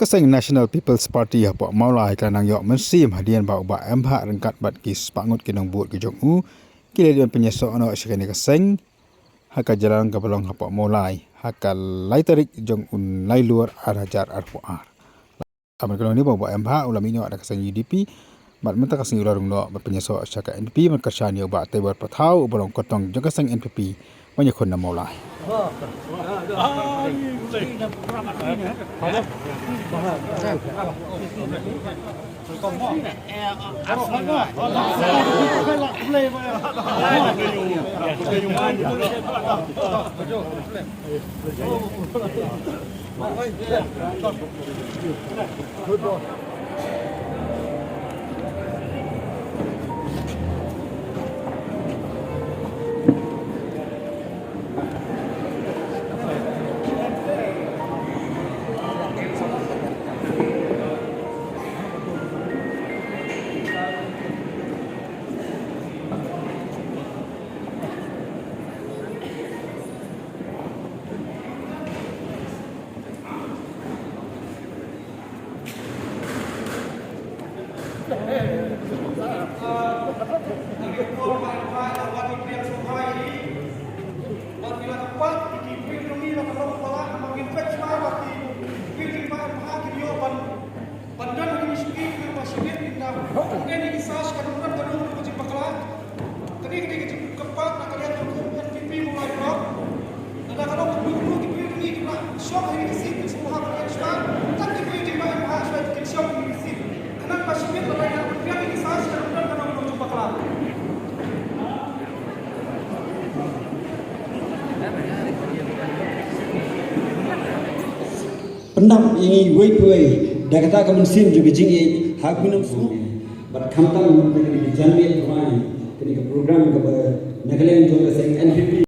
Jokaseng National People's Party apa maulai kelanang yok mensim hadian bau ba emha rengkat bat kis pangut kinong buat ke jongu kile dia penyesok no sekene keseng haka jalan ke belong apa maulai haka lai tarik jong un lai luar arajar arpuar amal kalau ni bau ba emha ulam ini ada keseng UDP bat menta keseng ularung no penyesok saka NPP merkasan yo ba tebor patau belong kotong jokaseng NPP menyekon na maulai Pendam ini wei dah kata kamu sim juga jingi hak minum semua berkantang dengan jangan kini program ke Nagaland Jokaseng NPP